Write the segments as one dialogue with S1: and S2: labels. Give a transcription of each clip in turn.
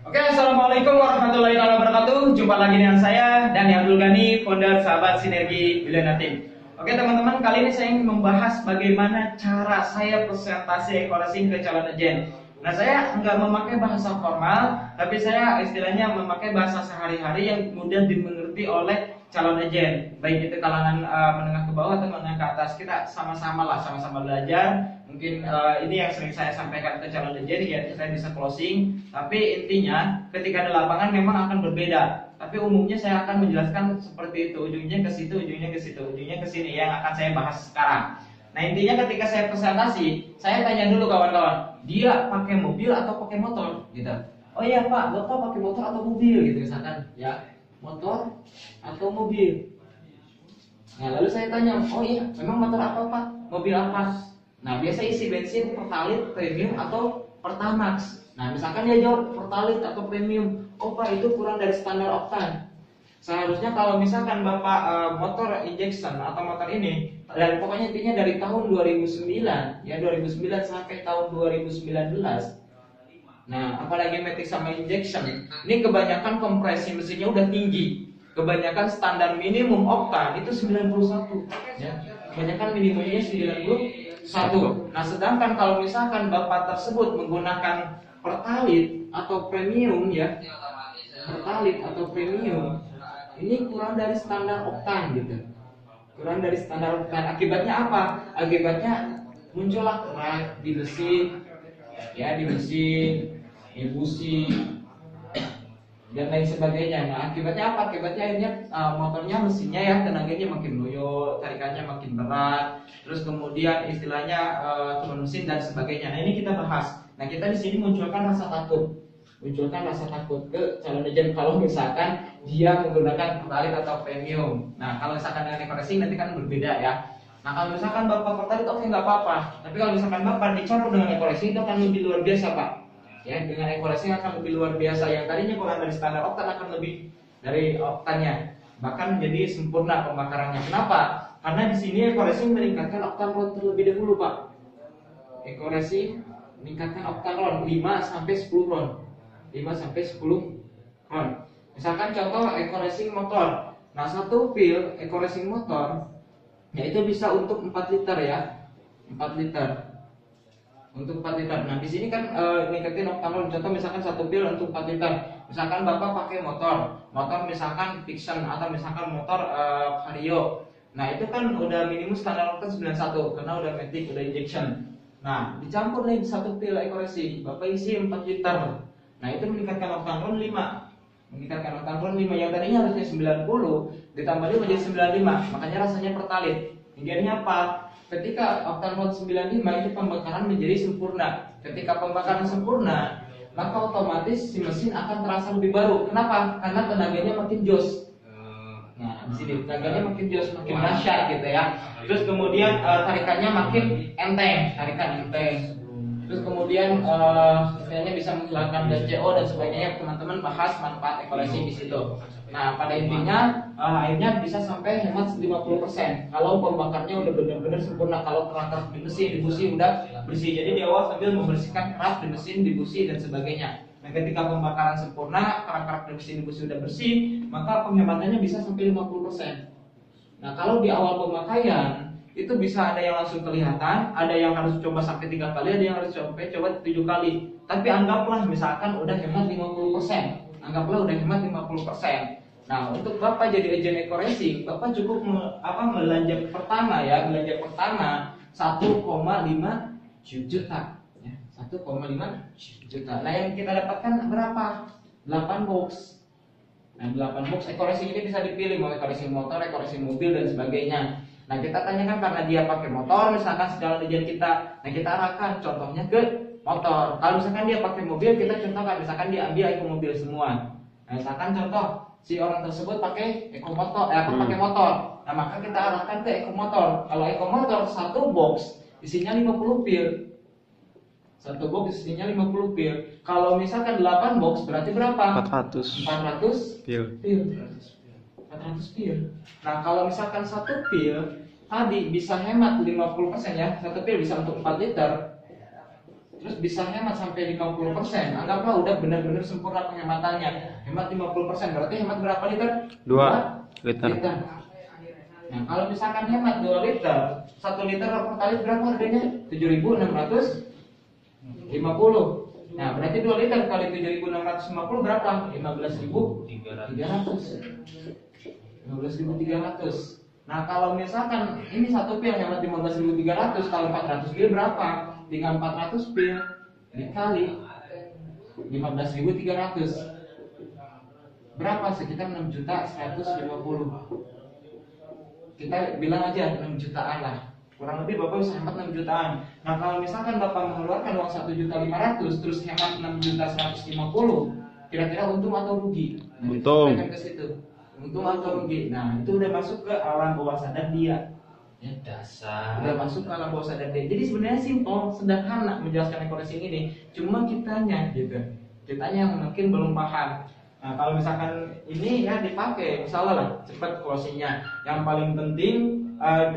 S1: Oke, assalamualaikum warahmatullahi wabarakatuh. Jumpa lagi dengan saya Dani Abdul Ghani, founder Sahabat Sinergi Millennial Team. Oke teman-teman, kali ini saya ingin membahas bagaimana cara saya presentasi eco-racing ke calon agen. Nah, saya nggak memakai bahasa formal, tapi saya istilahnya memakai bahasa sehari-hari yang mudah dimengerti oleh calon agen. Baik itu kalangan menengah ke bawah atau menengah ke atas, kita sama-sama lah, sama-sama belajar. Mungkin ini yang sering saya sampaikan ke calon agen, yaitu saya bisa closing. Tapi intinya ketika di lapangan memang akan berbeda. Tapi umumnya saya akan menjelaskan seperti itu, ujungnya ke situ, ujungnya ke situ, ujungnya ke sini yang akan saya bahas sekarang. Nah, intinya ketika saya presentasi, saya tanya dulu kawan-kawan, dia pakai mobil atau pakai motor gitu. Oh iya Pak, Bapak pakai motor atau mobil gitu misalkan, ya. Motor atau mobil. Nah, lalu saya tanya, oh iya, memang motor apa Pak? Mobil apa? Nah, biasa isi bensin Pertalite, premium atau Pertamax. Nah, misalkan dia jawab Pertalite atau premium. Oh Pak, itu kurang dari standar oktan. Seharusnya kalau misalkan Bapak motor injection atau motor ini, dan pokoknya intinya dari tahun 2009, ya 2009 sampai tahun 2019. Nah, apalagi matic sama injection, ini kebanyakan kompresi mesinnya udah tinggi. Kebanyakan standar minimum oktan itu 91, ya. Kebanyakan minimumnya 91. Nah, sedangkan kalau misalkan Bapak tersebut menggunakan Pertalite atau premium, ya, Pertalite atau premium, ini kurang dari standar oktan gitu. Kurang dari standar oktan. Akibatnya apa? Akibatnya muncullah kerak di mesin, ya, di mesin, di busi, dan lain sebagainya. Nah, akibatnya apa? Akibatnya akhirnya motornya, mesinnya ya, tenaganya makin loyo, tarikannya makin berat, terus kemudian istilahnya turun mesin dan sebagainya. Nah, ini kita bahas. Nah, kita di sini munculkan rasa takut ke calon agen kalau misalkan dia menggunakan Pertalite atau premium. Nah, kalau misalkan dengan eco-racing nanti kan berbeda ya. Nah, kalau misalkan Bapak Pertalite oke, nggak apa-apa. Tapi kalau misalkan Bapak dicampur dengan eco-racing itu akan lebih luar biasa Pak. Ya, dengan eco-racing akan lebih luar biasa. Yang tadinya kurang dari standar oktan akan lebih dari oktannya. Bahkan menjadi sempurna pembakarannya. Kenapa? Karena di sini eco-racing meningkatkan oktan RON terlebih dahulu Pak. Eco-racing meningkatkan oktan RON 5 sampai 10 RON. 5 sampai 10 RON. Misalkan contoh eco-racing motor. Nah, satu pil eco-racing motor yaitu bisa untuk 4 liter ya. 4 liter. Untuk 4 liter. Nah, di sini kan ningkatin oktan RON. Contoh misalkan satu pil untuk 4 liter. Misalkan Bapak pakai motor misalkan Fiction atau misalkan motor Vario. Nah, itu kan udah minimum standar oktan 91 karena udah matic, udah injection. Nah, dicampur nih satu pil eco-racing, Bapak isi 4 liter. Nah, itu meningkatkan oktan RON 5. Meningkatkan oktan RON 5 yang tadinya harusnya 90 ditambah 5 jadi 95. Makanya rasanya Pertalite. Hingga apa? Ketika oktan RON 95 itu pembakaran menjadi sempurna. Ketika pembakaran sempurna, maka otomatis si mesin akan terasa lebih baru. Kenapa? Karena tenaganya makin jos. Nah, di sini tenaganya makin jos, makin dahsyat gitu ya. Terus kemudian tarikannya makin enteng, tarikan enteng. Terus kemudian istilahnya bisa menghilangkan gas CO dan sebagainya. Teman-teman bahas manfaat eco-racing di situ. Nah, pada intinya akhirnya bisa sampai hemat 50% kalau pembakarnya udah benar-benar sempurna. Kalau kerak-kerak di mesin, di busi udah bersih. Jadi di awal sambil membersihkan kerak di mesin, di busi dan sebagainya. Nah, ketika pembakaran sempurna, kerak-kerak di mesin, di busi udah bersih, maka penghematannya bisa sampai 50%. Nah, kalau di awal pemakaian itu bisa ada yang langsung kelihatan, ada yang harus coba sampai 3 kali, ada yang harus coba 7 kali. Tapi anggaplah misalkan udah hemat 50%. Anggaplah udah hemat 50%. Nah, untuk Bapak jadi agen eco-racing, Bapak cukup belanja pertama ya, belanja pertama 1,5 juta ya, 1,5 juta. Nah, yang kita dapatkan berapa? 8 box. Nah, 8 box eco-racing ini bisa dipilih mau eco-racing motor, eco-racing mobil dan sebagainya. Nah, kita tanyakan karena dia pakai motor, misalkan segala tujuan kita. Nah, kita arahkan contohnya ke motor. Kalau misalkan dia pakai mobil, kita contohkan misalkan dia ambil eco mobil semua. Nah, misalkan contoh si orang tersebut pakai eco motor, pakai motor. Nah, maka kita arahkan ke eco motor. Kalau eco motor satu box isinya 50 pil. Satu box isinya 50 pil. Kalau misalkan 8 box berarti berapa? 400 pil. 400 pil. Nah, kalau misalkan satu pil tadi bisa hemat 50% ya. Satu pil bisa untuk 4 liter. terus bisa hemat sampai 50%, anggaplah udah benar-benar sempurna penghematannya, hemat 50%, berarti hemat berapa liter?
S2: 2 liter.
S1: Nah kalau misalkan hemat 2 liter, 1 liter pertalite berapa harganya? 7.650. Nah berarti 2 liter kali 7.650 berapa? 15.300. Nah kalau misalkan ini satu pil hemat 15.300, kalau 400 pil berapa? Tinggal 400 pil dikali 15.300 berapa? Sekitar 6.150.000. Kita bilang aja 6 jutaan lah, kurang lebih Bapak bisa hemat 6 jutaan. Nah kalau misalkan Bapak mengeluarkan uang 1.500.000 terus hemat 6.150.000, kira-kira untung atau rugi? Nah,
S2: untung.
S1: Ke situ. Untung atau rugi? Nah itu udah masuk ke alam bawah sadar dia. Ya dasar. Udah masuk ke alam bawah sadar dia. Jadi sebenarnya simpel, sederhana menjelaskan closing ini. Cuma kitanya gitu. Kitanya yang mungkin belum paham. Nah kalau misalkan ini ya dipakai, misalnya lah cepat closingnya. Yang paling penting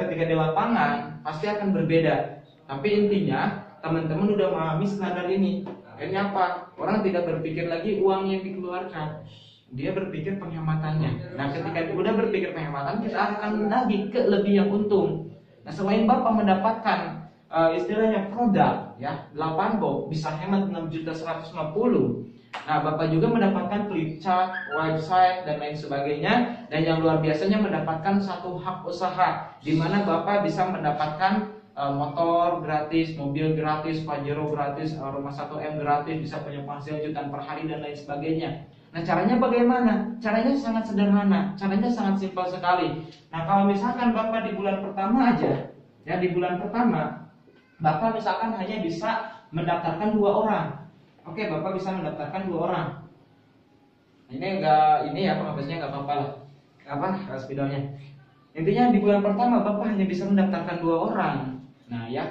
S1: ketika di lapangan pasti akan berbeda. Tapi intinya teman-teman udah memahami standar ini. Akhirnya apa? Orang tidak berpikir lagi uang yang dikeluarkan, dia berpikir penghematannya. Nah ketika udah berpikir penghematan, kita akan lagi ke lebih yang untung. Nah selain Bapak mendapatkan istilahnya produk ya 8 box bisa hemat 6.150.000. Nah Bapak juga mendapatkan flip chart, website dan lain sebagainya. Dan yang luar biasanya mendapatkan satu hak usaha, di mana Bapak bisa mendapatkan motor gratis, mobil gratis, Pajero gratis, rumah 1M gratis, bisa punya penghasilan jutaan per hari dan lain sebagainya. Nah caranya bagaimana? Caranya sangat sederhana, caranya sangat simpel sekali. Nah kalau misalkan Bapak di bulan pertama aja, ya di bulan pertama Bapak misalkan hanya bisa mendaftarkan 2 orang. Oke, Bapak bisa mendaftarkan 2 orang. Ini enggak, ini ya penghabisnya enggak apa-apa lah. Apa spidolnya? Intinya di bulan pertama Bapak hanya bisa mendaftarkan 2 orang. Nah ya,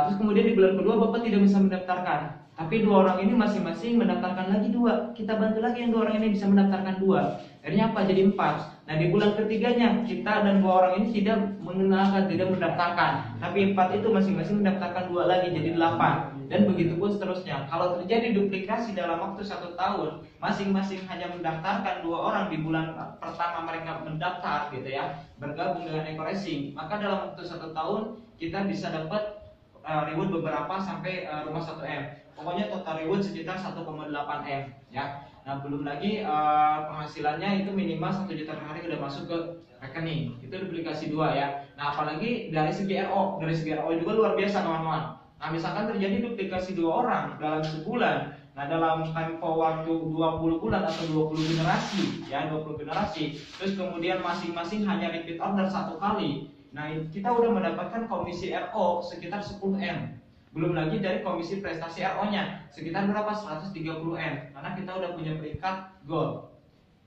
S1: terus kemudian di bulan kedua Bapak tidak bisa mendaftarkan. Tapi 2 orang ini masing-masing mendaftarkan lagi 2. Kita bantu lagi yang 2 orang ini bisa mendaftarkan 2. Akhirnya apa? Jadi 4. Nah di bulan ketiganya kita dan 2 orang ini tidak mengenalkan, tidak mendaftarkan. Tapi 4 itu masing-masing mendaftarkan 2 lagi jadi 8. Dan begitu pun seterusnya. Kalau terjadi duplikasi dalam waktu 1 tahun, masing-masing hanya mendaftarkan 2 orang di bulan pertama mereka mendaftar gitu ya, bergabung dengan Eco-Racing, maka dalam waktu 1 tahun kita bisa dapat reward beberapa sampai rumah 1M. Pokoknya total reward sekitar 1,8 M ya. Nah belum lagi penghasilannya itu minimal 1 juta per hari udah masuk ke rekening. Itu duplikasi 2 ya. Nah apalagi dari segi RO, juga luar biasa kawan-kawan. Nah misalkan terjadi duplikasi 2 orang dalam sebulan, nah dalam tempo waktu 20 bulan atau 20 generasi ya, 20 generasi, terus kemudian masing-masing hanya repeat order 1 kali. Nah kita udah mendapatkan komisi RO sekitar 10 M. Belum lagi dari komisi prestasi RO-nya sekitar berapa? 130 M. Karena kita udah punya peringkat gold.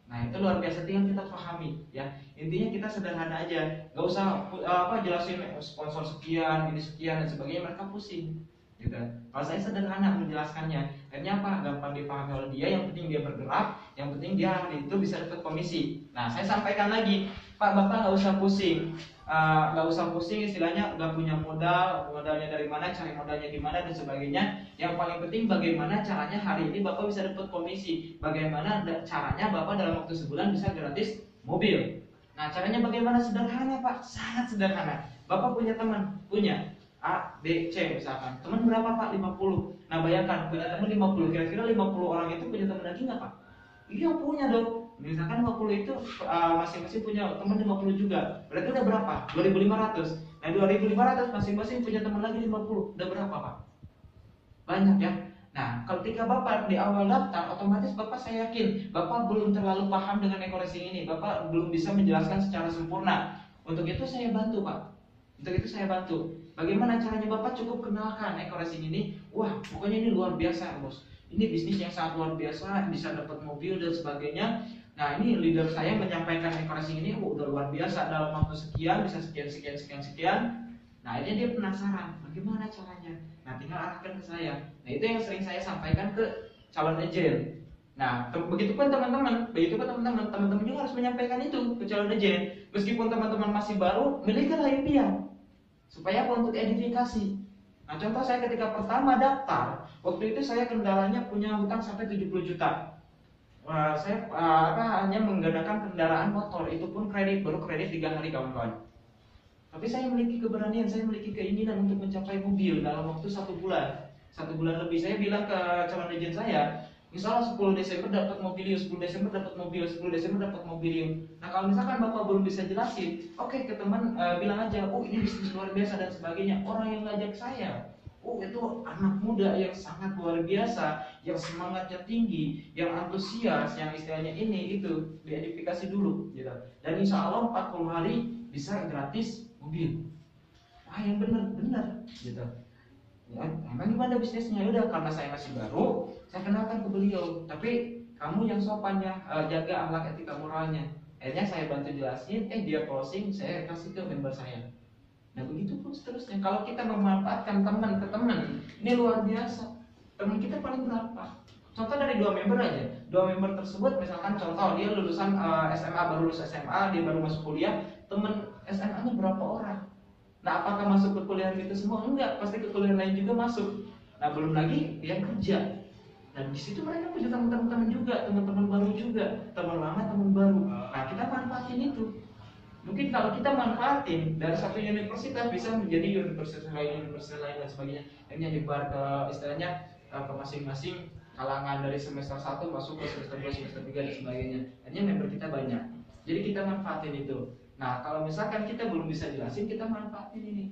S1: Nah itu luar biasa, tinggal kita pahami ya. Intinya kita sederhana aja, gak usah jelasin sponsor sekian, ini sekian dan sebagainya, mereka pusing gitu. Kalau saya sederhana menjelaskannya, akhirnya apa? Gampang dipahami oleh dia. Yang penting dia bergerak, yang penting dia hari itu bisa dapat komisi. Nah saya sampaikan lagi, Pak Bapak nggak usah pusing, istilahnya nggak punya modalnya dari mana, cari modalnya di mana dan sebagainya. Yang paling penting bagaimana caranya hari ini Bapak bisa dapat komisi, bagaimana caranya Bapak dalam waktu sebulan bisa gratis mobil. Nah caranya bagaimana? Sederhana Pak, sangat sederhana. Bapak punya teman, punya A, B, C misalkan. Teman berapa Pak? 50. Nah bayangkan punya teman 50, kira-kira 50 orang itu punya teman lagi nggak Pak? Iya punya dong. Misalkan 50 itu masing-masing punya teman 50 juga. Berarti udah berapa? 2.500. Nah 2.500 masing-masing punya teman lagi 50. Udah berapa Pak? Banyak ya. Nah ketika Bapak di awal daftar, otomatis Bapak, saya yakin Bapak belum terlalu paham dengan Eco-Racing ini. Bapak belum bisa menjelaskan secara sempurna. Untuk itu saya bantu Pak. Bagaimana caranya? Bapak cukup kenalkan Eco-Racing ini. Wah pokoknya ini luar biasa bos. Ini bisnis yang sangat luar biasa, bisa dapat mobil dan sebagainya. Nah ini leader saya menyampaikan Eco-Racing ini udah luar biasa, dalam waktu sekian bisa sekian. Nah akhirnya dia penasaran bagaimana caranya. Nah tinggal arahkan ke saya. Nah itu yang sering saya sampaikan ke calon agent. Nah begitupun teman-teman juga harus menyampaikan itu ke calon agent. Meskipun teman-teman masih baru, milikilah impian supaya apa? Untuk edifikasi. Nah, contoh saya ketika pertama daftar, waktu itu saya kendalanya punya hutang sampai 70 juta. Wah, saya hanya menggunakan kendaraan motor, itu pun kredit, baru kredit 3 hari kawan-kawan. Tapi saya memiliki keberanian, saya memiliki keinginan untuk mencapai mobil dalam waktu 1 bulan. 1 bulan lebih saya bilang ke calon agent saya, misalnya 10 Desember dapat mobilium, 10 Desember dapat mobil, 10 Desember dapat mobilium. Nah, kalau misalkan Bapak belum bisa jelasin, oke, ke teman bilang aja, oh ini bisnis luar biasa dan sebagainya. Orang yang ngajak saya, oh itu anak muda yang sangat luar biasa, yang semangatnya tinggi, yang antusias, yang istilahnya ini itu diedifikasi dulu gitu. Dan insya Allah 40 hari bisa gratis mobil. Ah, yang benar-benar gitu. Ya, emang gimana bisnisnya? Udah, karena saya masih baru, saya kenalkan ke beliau. Tapi kamu yang sopan ya, jaga akhlak etika moralnya. Akhirnya saya bantu jelasin, dia closing, saya kasih ke member saya. Nah, begitu pun seterusnya. Kalau kita memanfaatkan teman ke teman, ini luar biasa. Teman kita paling berapa? Contoh dari 2 member aja. 2 member tersebut, misalkan contoh dia lulusan SMA, baru lulus SMA, dia baru masuk kuliah, teman SMA-nya berapa orang? Nah, apakah masuk ke kuliah itu semua? Enggak, pasti ke kuliah lain juga masuk. Nah, belum lagi yang kerja. Dan di situ mereka punya teman-teman juga, teman-teman baru juga, teman lama, teman baru. Nah, kita manfaatin itu. Mungkin kalau kita manfaatin dari satu universitas bisa menjadi universitas lain dan sebagainya. Ini nyebar ke istilahnya ke masing-masing kalangan dari semester 1 masuk ke semester 2, semester 3 dan sebagainya. Akhirnya member kita banyak. Jadi kita manfaatin itu. Nah, kalau misalkan kita belum bisa jelasin, kita manfaatin ini.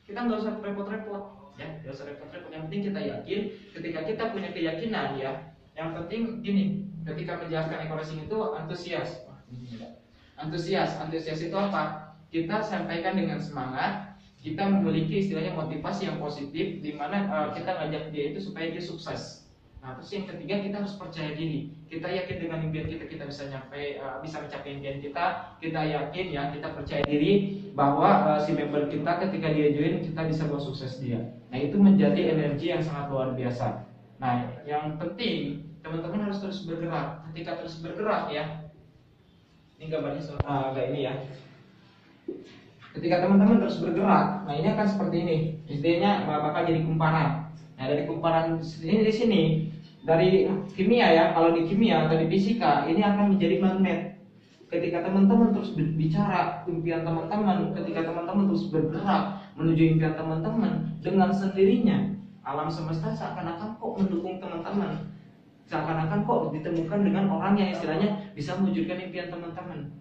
S1: Kita nggak usah repot-repot, ya, nggak usah repot-repot. Yang penting kita yakin. Ketika kita punya keyakinan, ya, yang penting gini. Ketika menjelaskan eco-racing itu antusias. Antusias itu apa? Kita sampaikan dengan semangat. Kita memiliki istilahnya motivasi yang positif, di mana kita ngajak dia itu supaya dia sukses. Nah, terus yang ketiga, kita harus percaya diri. Kita yakin dengan impian kita bisa mencapai impian kita. Kita yakin, ya, kita percaya diri bahwa si member kita ketika dia join, kita bisa bawa sukses dia. Nah, itu menjadi energi yang sangat luar biasa. Nah, yang penting teman-teman harus terus bergerak. Ketika terus bergerak, ya, ini gambarnya agak ini, ya. Ketika teman-teman terus bergerak, nah ini akan seperti ini. Istilahnya bakal jadi kumparan. Nah, dari kumparan ini di sini, dari kimia, ya, kalau di kimia atau di fisika ini akan menjadi magnet. Ketika teman-teman terus berbicara impian teman-teman, ketika teman-teman terus bergerak menuju impian teman-teman, dengan sendirinya alam semesta seakan-akan kok mendukung teman-teman. Seakan-akan kok ditemukan dengan orang yang istilahnya bisa mewujudkan impian teman-teman.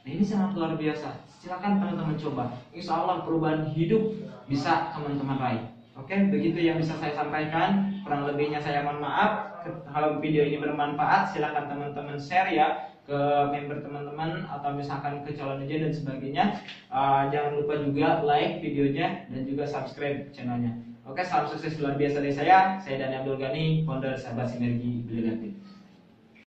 S1: Nah, ini sangat luar biasa. Silakan teman-teman coba. Insya Allah perubahan hidup bisa teman-teman raih. Oke, begitu yang bisa saya sampaikan. Kurang lebihnya saya mohon maaf. Kalau video ini bermanfaat, silakan teman-teman share, ya, ke member teman-teman atau misalkan ke calon aja dan sebagainya. Jangan lupa juga like videonya dan juga subscribe channelnya. Oke, salam sukses luar biasa dari saya. Saya Dani Abdul Ghani, founder Sahabat Sinergi Brilliant.